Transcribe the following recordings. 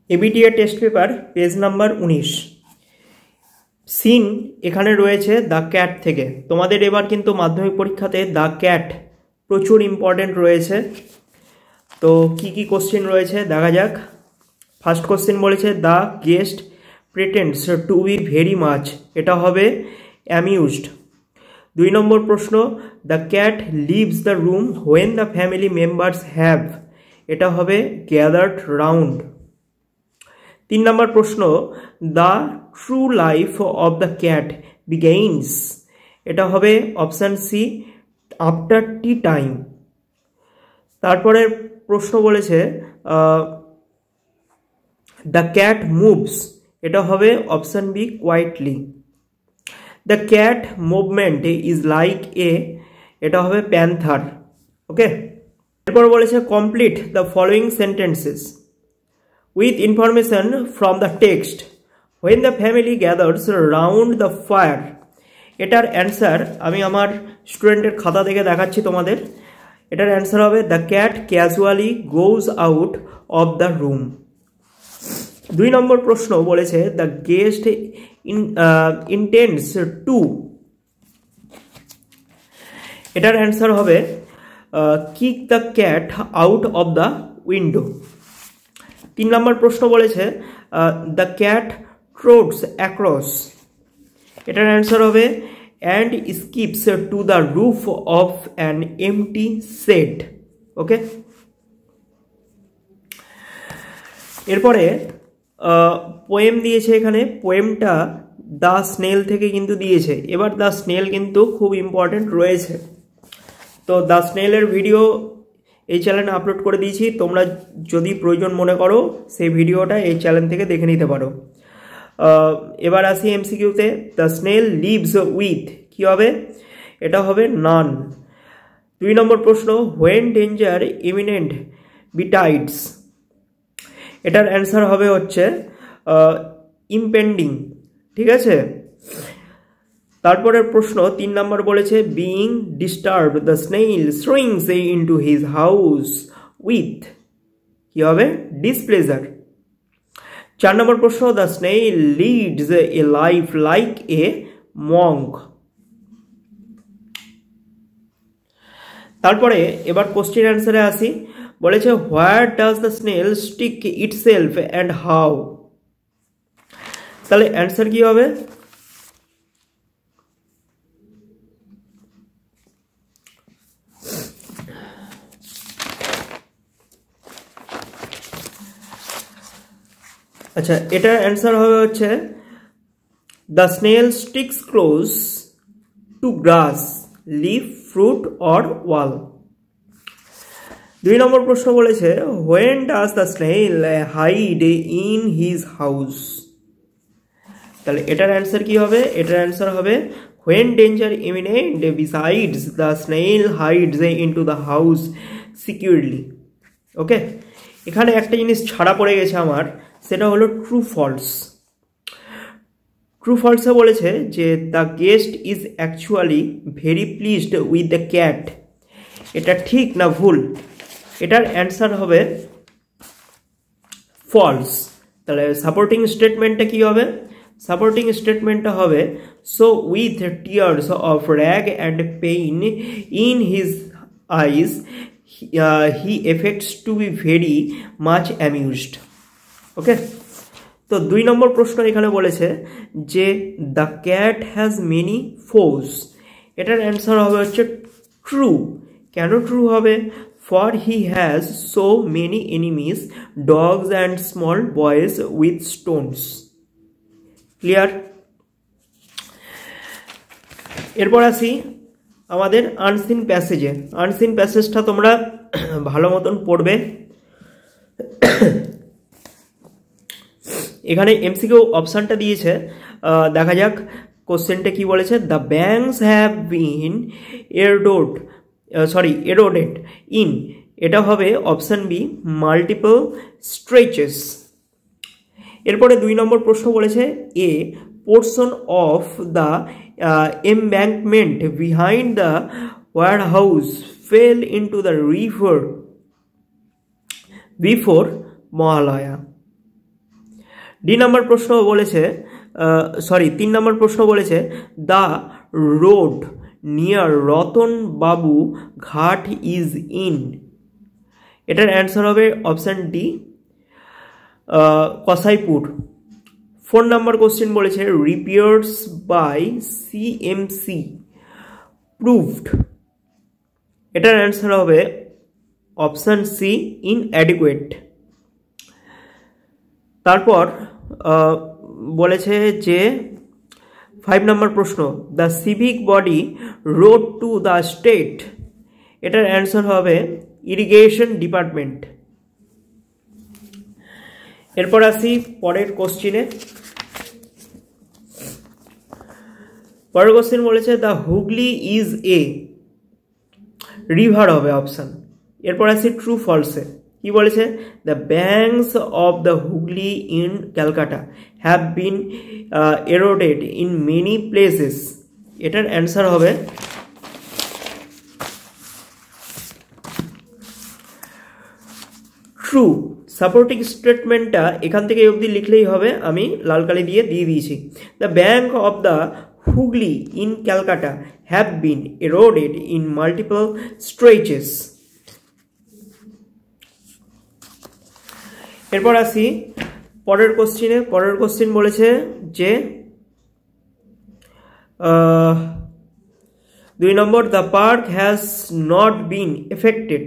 ABTA test paper page number 19। Seen এখানে রয়েছে the cat থেকে। তোমাদের এবার কিন্তু মাধ্যমিক পরীক্ষাতে দ্য ক্যাট প্রচুর ইম্পর্টেন্ট রয়েছে। তো কি কি কোশ্চেন রয়েছে দেখা যাক। ফার্স্ট কোশ্চেন বলেছে the guest pretends to be very much, এটা হবে অ্যামিউজড। 2 নম্বর প্রশ্ন the cat leaves the room when the family members have, এটা হবে গ্যাদার্ড রাউন্ড। 3 নম্বর প্রশ্ন the true life of the cat begins, এটা হবে option C after tea time. তারপরে প্রশ্ন বলেছে দ্য ক্যাট মুভস, এটা হবে option B quietly. The cat movement is like a, এটা হবে প্যান্থার। ওকে, এরপর বলেছে complete the following sentences with information from the text when the family gathers round the fire, এটার অ্যান্সার আমি আমার স্টুডেন্টের খাতা থেকে দেখাচ্ছি তোমাদের। এটার অ্যান্সার হবে the cat casually goes out of the room. 2 নম্বর প্রশ্ন বলেছে দ্য গেস্ট ইন্টেন্ডস টু, এটার অ্যান্সার হবে kick the cat out of the window. 3 নম্বর প্রশ্ন বলেছে দ্য ক্যাট ট্রোডস অ্যাক্রস, এটার অ্যান্সার হবে and skips to the roof of an empty set. Okay, এরপরে পোয়েম দিয়েছে এখানে। পোয়েমটা দ্য স্নেল থেকে কিন্তু দিয়েছে। এবার দ্য স্নেল কিন্তু খুব ইম্পর্টেন্ট রয়েছে। তো দ্য স্নেলের ভিডিও এই চ্যানেলে আপলোড করে দিয়েছি, তোমরা যদি প্রয়োজন মনে করো সেই ভিডিওটা এই চ্যানেল থেকে দেখে নিতে পারো। এবার আসি এমসিকিউতে। দ্য স্নেল লিভস উইথ, কী হবে? এটা হবে নান। 2 নম্বর প্রশ্ন হোয়েন ডেঞ্জার ইমিনেন্ট বিটাইডস, এটার অ্যান্সার হবে হচ্ছে ইমপেন্ডিং। ঠিক আছে, তারপরের প্রশ্ন 3 নম্বর বলেছে being disturb the snail shrinks into his house with, কি হবে? ডিসপ্লেজার। 4 নম্বর প্রশ্ন the snail leads a life like a monk. তারপরে এবার কোশ্চেন অ্যান্সারে আসি। বলেছে where does the snail stick itself and how, তাহলে অ্যান্সার কি হবে? আচ্ছা, এটার অ্যান্সার হবে হচ্ছে the snail sticks close to grass leaf fruit or wall. 2 নম্বর প্রশ্ন বলেছে when does the snail hide in his house, তাহলে এটার অ্যান্সার কি হবে? এটার অ্যান্সার হবে when danger imminent besides the snail hides into the house securely. Okay, এখানে একটা জিনিস ছাড়া পড়ে গেছে আমার, সেটা হলো ট্রু ফলস। ট্রু ফলসে বলেছে যে the guest is actually very pleased with the cat, এটা ঠিক না ভুল? এটার অ্যান্সার হবে ফলস। তাহলে সাপোর্টিং স্টেটমেন্টটা কি হবে? সাপোর্টিং স্টেটমেন্টটা হবে so with tears of rage and pain in his eyes he affects to be very much amused. Okay, তো 2 নম্বর প্রশ্ন এখানে বলেছে যে the cat has many foes, এটার অ্যান্সার হবে হচ্ছে ট্রু। কেন ট্রু হবে? For he has so many enemies dogs and small boys with stones. Clear? এরপর আসি আমাদের আনসিন প্যাসেজে। আনসিন প্যাসেজটা তোমরা ভালো মতন পড়বে। এখানে এমসিকিউ অপশানটা দিয়েছে, দেখা যাক কোশ্চেনটা কি বলেছে। The banks have been eroded in, এটা হবে অপশান বি মাল্টিপল স্ট্রেচেস। এরপরে 2 নম্বর প্রশ্ন বলেছে a portion of the embankment behind the warehouse fell into the river before Mahalaya. D number প্রশ্ন বলেছে, সরি 3 নম্বর প্রশ্ন বলেছে দ্য রোড নিয়ার রতন বাবু ঘাট ইজ ইন। এটার অ্যান্সার হবে অপশান ডি, কসাইপুর। 4 নম্বর কোশ্চেন বলেছে রিপেয়ার্স বাই সিএমসি প্রুভড। এটার অ্যান্সার হবে অপশান সি ইনঅ্যাডিকুয়েট। তারপর বলেছে যে 5 নম্বর প্রশ্ন the civic body wrote to the state. এটার অ্যান্সার হবে ইরিগেশন ডিপার্টমেন্ট। এরপর আসি পরের কোশ্চিনে। পরের কোশ্চেন বলেছে the Hooghly is a river হবে অপশান। এরপর আসি ট্রু ফলসে। কি বলেছে the banks of the Hooghly in Calcutta have been eroded in many places. এটার অ্যান্সার হবে ট্রু। সাপোর্টিং স্টেটমেন্টটা এখান থেকে অবধি লিখলেই হবে, আমি লাল কালি দিয়ে দিয়েছি। The bank of the Hooghly in Calcutta have been eroded in multiple stretches. এরপর আসি পরের কোশ্চিনে। পরের কোশ্চিন বলেছে যে 2 নম্বর the park has not been affected.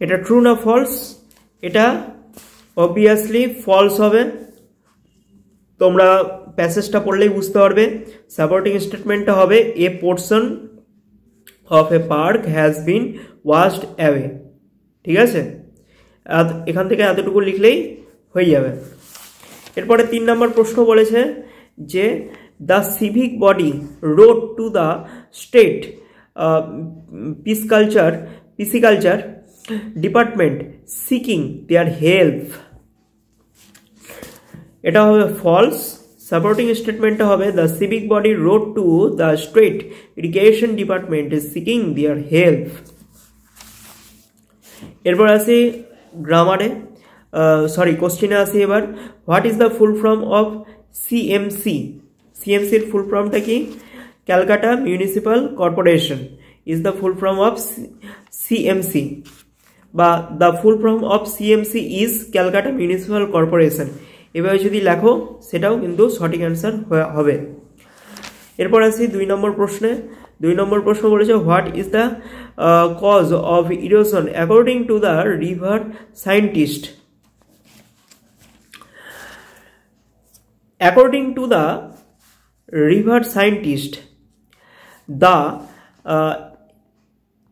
এটা ট্রু না ফলস? এটা অবভিয়াসলি ফলস হবে। তোমরা প্যাসেজটা পড়লেই বুঝতে পারবে। সাপোর্টিং স্টেটমেন্টটা হবে a portion of a park has been washed away. ঠিক আছে, এখান থেকে এতটুকু লিখলেই হয়ে যাবে। এরপরে 3 নম্বর প্রশ্ন বলেছে যে the civic body wrote to the state pisciculture department seeking their help. এটা হবে ফলস। সাপোর্টিং স্টেটমেন্টটা হবে the civic body wrote to the state irrigation department seeking their help. এরপর আসি গ্রামারে, সরি কোশ্চিনে আসি এবার। What is the full form of CMC? সিএমসির ফুল ফর্মটা কি? Calcutta municipal corporation is the full form of CMC, বা the full form of CMC is Calcutta municipal corporation. এভাবে যদি লেখো সেটাও কিন্তু সঠিক অ্যান্সার হবে। এরপর আসি 2 নম্বর প্রশ্নে। 2 নম্বর প্রশ্ন বলেছে what is the cause of erosion according to the river scientist. According to the river scientist the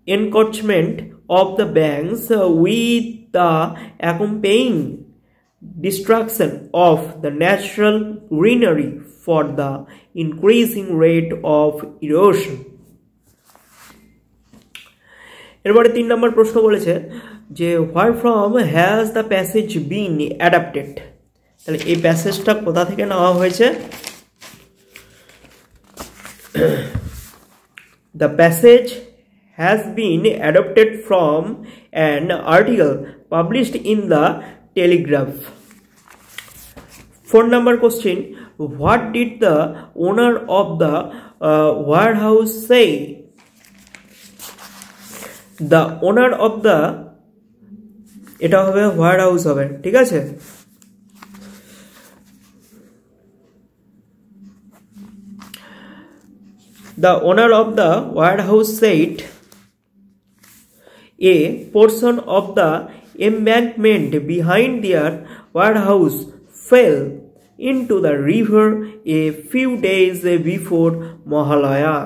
encroachment of the banks with the accompanying destruction of the natural greenery for the increasing rate of erosion. এরপরে 3 নম্বর প্রশ্ন বলেছে যে where from has the passage been adapted? তাহলে এই প্যাসেজটা কোথা থেকে নেওয়া হয়েছে? The passage has been adapted from an article published in the Telegraph. 4 number question, what did the owner of the warehouse say? The owner of the, এটা হবে warehouse হবে, ঠিক আছে? The owner of the warehouse said a portion of the embankment behind their warehouse fell into the river a few days before Mahalaya.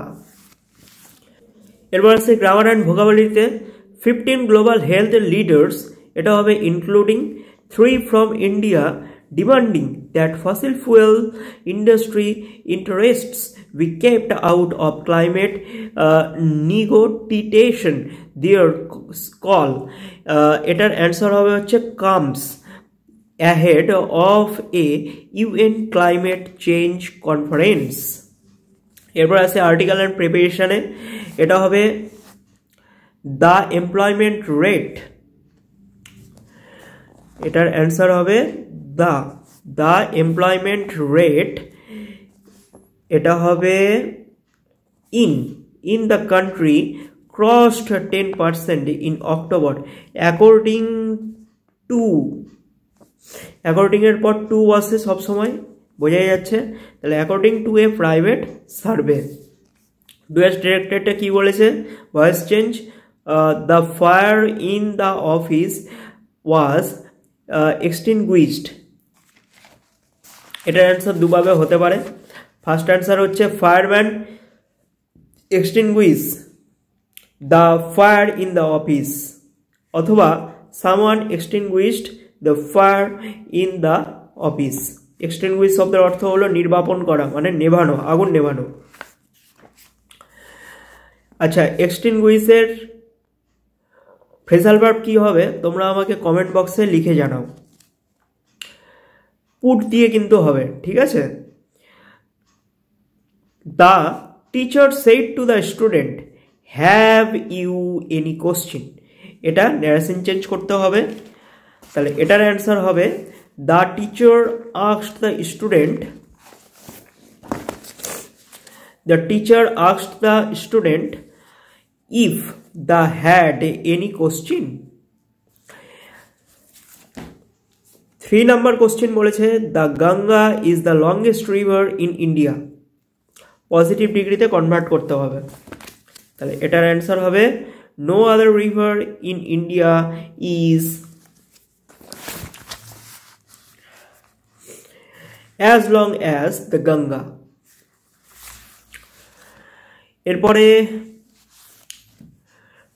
এরপর আছে grammar and ভোকাবুলারিতে 15 global health leaders, এটা হবে including 3 from India, demanding that fossil fuel industry interests be kept out of climate negotiation. Their call, এটার answer হবে হচ্ছে comes ahead of a UN climate change conference. এরপর আছে article and প্রিপারেশনে, এটা হবে the employment rate, এটার answer হবে the employment rate এটা হবে in the country crossed 10% in October according এর পর টু আসে সব সময়, বোঝাই যাচ্ছে। তাহলে according to a private survey ডুয়েস ডিরেক্টরেটে কি বলেছে, voice change, the fire in the office was extinguished. এটার অ্যান্সার দুভাবে হতে পারে। ফার্স্ট অ্যান্সার হচ্ছে fireman extinguish the fire in the office, অথবা someone extinguished the fire in the office. Extinguish শব্দের অর্থ হলো নির্বাপন করা, মানে নেভানো, আগুন নেভানো। আচ্ছা, এক্সটিংগুইশের ফ্রেজাল ভার্ব কি হবে তোমরা আমাকে কমেন্ট বক্সে লিখে জানাও। পুট দিয়ে কিন্তু হবে, ঠিক আছে। The teacher said to the student have you any question, এটা ন্যারেশন চেঞ্জ করতে হবে। তাহলে এটার অ্যান্সার হবে the teacher asked the student, the teacher asked the student if the had any question. 3 নম্বর কোশ্চেন বলেছে the Ganga is the longest river in India, positive ডিগ্রিতে convert করতে হবে। তাহলে এটার অ্যান্সার হবে no other river in India is as long as the Ganga। এরপরে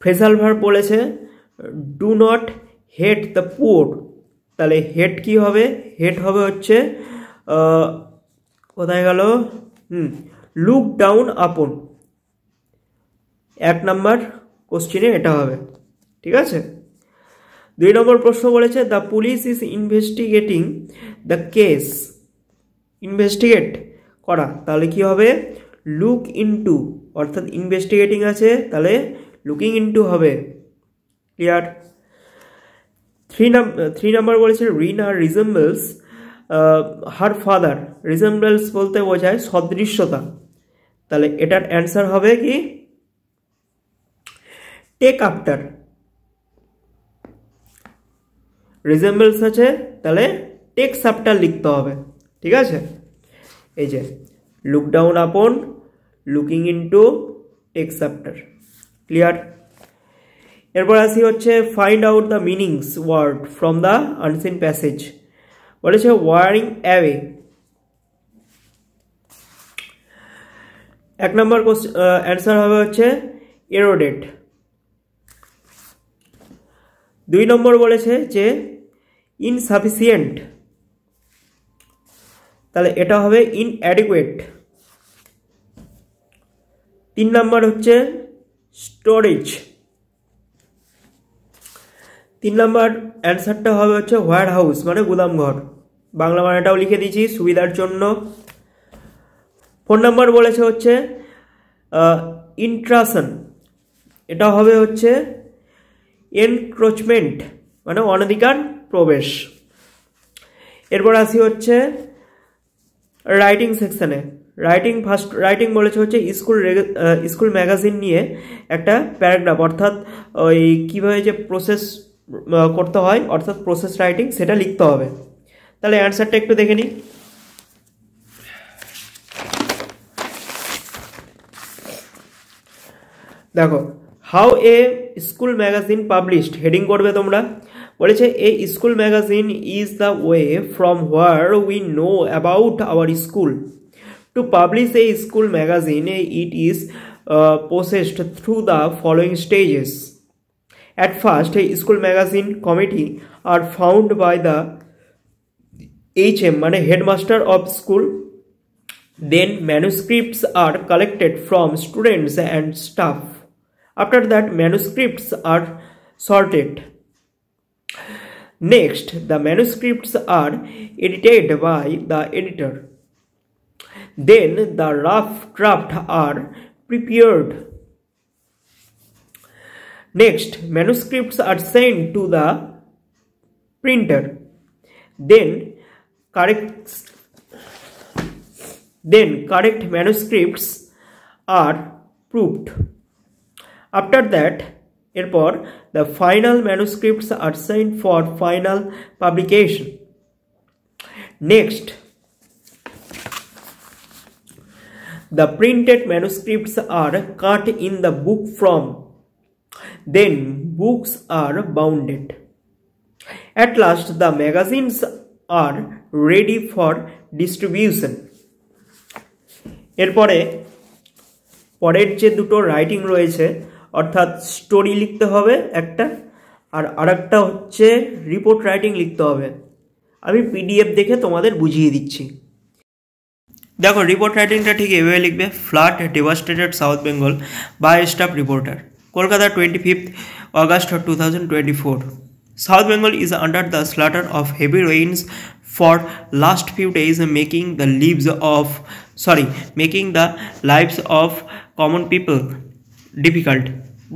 phrasal verb বলেছে do not hate the poor. তাহলে হেট কি হবে, হেট হবে হচ্ছে কোথায় গেল, লুক ডাউন আপন। 1 নম্বর কোশ্চেনে এটা হবে, ঠিক আছে। 2 নম্বর প্রশ্ন বলেছে the police is investigating the case, investigate করা, তাহলে কি হবে লুক ইনটু, অর্থাৎ ইনভেস্টিগেটিং আছে তাহলে লুকিং ইনটু হবে, ক্লিয়ার। 3 নম্বর বলেছে রিনা রিজেম্বলস হার ফাদার, রিজেম্বলস বলতে বোঝায় সদৃশ্যতা, তাহলে এটার অ্যান্সার হবে কি টেক আফটার। রিজেম্বলস আছে তাহলে টেক্স আফটার লিখতে হবে, ঠিক আছে। এই যে look down upon, looking into, takes after, clear. এরপর আসি হচ্ছে find out the meanings word from the unseen passage, বলেছে ওয়ারিং অ্যাওয়ে। 1 নম্বর অ্যান্সার হবে হচ্ছে এরোডেড। 2 নম্বর বলেছে যে ইনসাফিসিয়েন্ট, তাহলে এটা হবে ইনঅ্যাডিকুয়েট। 3 নম্বর হচ্ছে স্টোরেজ। 3 নম্বর অ্যান্সারটা হবে হচ্ছে ওয়্যার হাউস, মানে গুদামঘর, বাংলা মানেটাও লিখে দিয়েছি সুবিধার জন্য। 4 নম্বর বলেছে হচ্ছে ইন্ট্রাশন, এটা হবে হচ্ছে এনক্রোচমেন্ট, মানে অনধিকার প্রবেশ। এরপর আসি হচ্ছে রাইটিং সেকশনে। রাইটিং বলেছে হচ্ছে স্কুল ম্যাগাজিন নিয়ে একটা প্যারাগ্রাফ, অর্থাৎ ওই কীভাবে যে প্রসেস করতে হয়, অর্থাৎ প্রসেস রাইটিং, সেটা লিখতে হবে। তাহলে অ্যান্সারটা একটু দেখে নিই। দেখো how a school magazine published, heading করবে তোমরা। বলেছে a school magazine is the way from where we know about our school. To publish a school magazine it is processed through the following stages. At first, a school magazine committee are found by the HM, মানে headmaster of school. Then manuscripts are collected from students and staff. After that, manuscripts are sorted. Next, the manuscripts are edited by the editor. Then the rough draft are prepared. Next, manuscripts are sent to the printer. Then correct manuscripts are proved. After that, এরপর the final manuscripts are sent for final publication. Next, the printed manuscripts are cut in the book form. Then books are bounded. At last, the magazines are ready for distribution. এরপরে পরের যে দুটো writing রয়েছে, অর্থাৎ story লিখতে হবে একটা, আর আরেকটা হচ্ছে রিপোর্ট রাইটিং লিখতে হবে। আমি পিডিএফ দেখে তোমাদের বুঝিয়ে দিচ্ছি। দেখো, রিপোর্ট রাইটিংটা ঠিক এভাবে লিখবে। Flood devastated south Bengal by staff reporter, Kolkata 25 August 2024. South Bengal is under the slaughter of heavy rains for last few days, making the lives of common people difficult.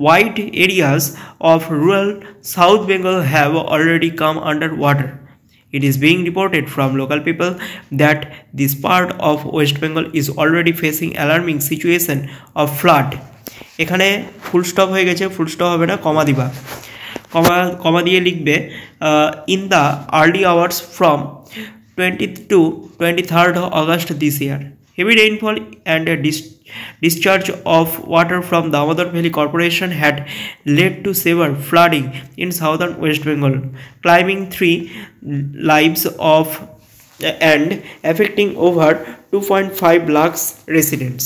Wide areas of rural South Bengal have already come under water. It is being reported from local people that this part of West Bengal is already facing alarming situation of flood. এখানে full stop হয়ে গেছে, full stop হবে না, কমা দিবা। কমা দিয়ে লিখবে in the early hours from 20th to 23rd August this year. Heavy rainfall and a discharge of water from the Damodar Valley Corporation had led to severe flooding in southern West Bengal, claiming 3 lives and affecting over 2.5 lakhs residents.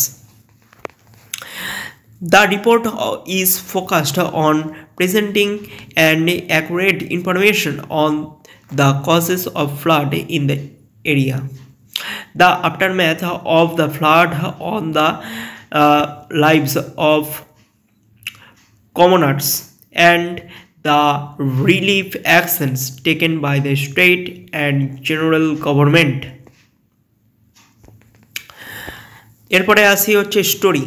The report is focused on presenting an accurate information on the causes of flood in the area, the aftermath of the flood on the lives of commoners, and the relief actions taken by the state and general government. এরপরে আসি হচ্ছে story.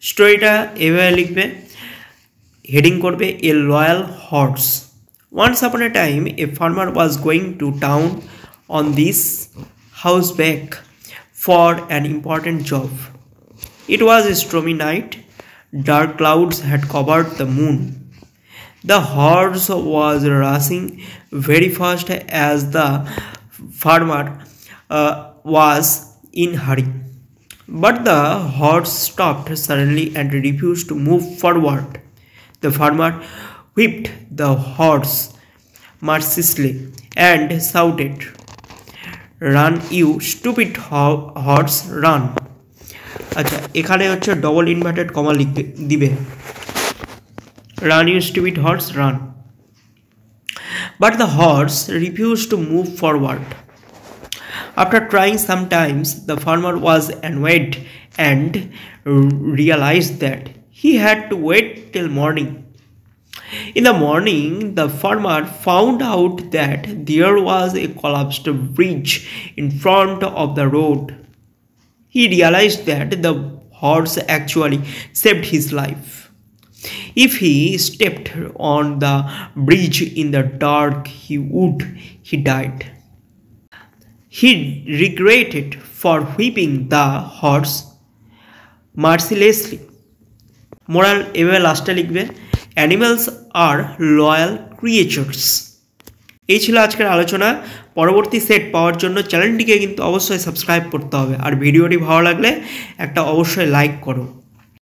স্টোরিটা এভাবে লিখবে, heading করবে a loyal horse. Once upon a time, a farmer was going to town on this horseback for an important job. It was a stormy night. Dark clouds had covered the moon. The horse was rushing very fast as the farmer was in hurry. But the horse stopped suddenly and refused to move forward. The farmer whipped the horse mercilessly and shouted, "Run, you stupid horse, run!" আচ্ছা, এখানে হচ্ছে double inverted comma লিখবে দিবে, "Run, you stupid horse, run!" But the horse refused to move forward. After trying some times, the farmer was annoyed and realized that he had to wait till morning. In the morning, the farmer found out that there was a collapsed bridge in front of the road. He realized that the horse actually saved his life. If he stepped on the bridge in the dark, he died. He regretted for whipping the horse mercilessly. Moral এভাবে লাস্টে লিখবে, animals আর loyal creatures. এই ছিল আজকের আলোচনা। পরবর্তী set পাওয়ার জন্য চ্যানেলটিকে কিন্তু অবশ্যই সাবস্ক্রাইব করতে হবে, আর ভিডিওটি ভালো লাগলে একটা অবশ্যই লাইক করো।